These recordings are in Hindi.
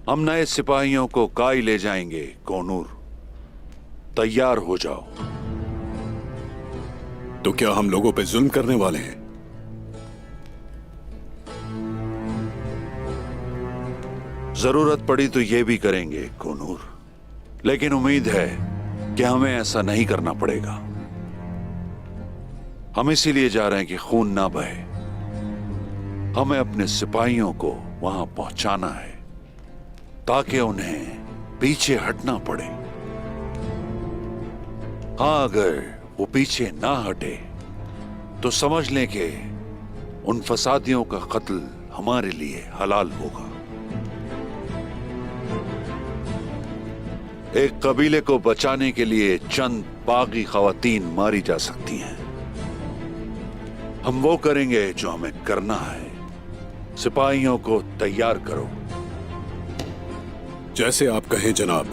हम नए सिपाहियों को काई ले जाएंगे। कोनूर, तैयार हो जाओ। तो क्या हम लोगों पे जुल्म करने वाले हैं? जरूरत पड़ी तो ये भी करेंगे कोनूर, लेकिन उम्मीद है कि हमें ऐसा नहीं करना पड़ेगा। हम इसीलिए जा रहे हैं कि खून ना बहे। हमें अपने सिपाहियों को वहां पहुंचाना है ताकि उन्हें पीछे हटना पड़े। हाँ, अगर वो पीछे ना हटे तो समझ लें कि उन फसादियों का कत्ल हमारे लिए हलाल होगा। एक कबीले को बचाने के लिए चंद बागी खवातीन मारी जा सकती हैं। हम वो करेंगे जो हमें करना है। सिपाहियों को तैयार करो। जैसे आप कहें जनाब।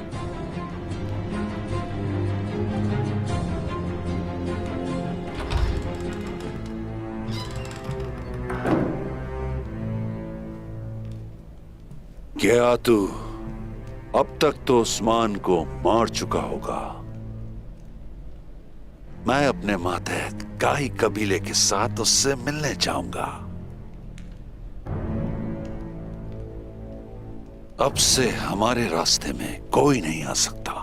क्या तू अब तक तो उस्मान को मार चुका होगा। मैं अपने मातहत काई कबीले के साथ उससे मिलने जाऊंगा। अब से हमारे रास्ते में कोई नहीं आ सकता।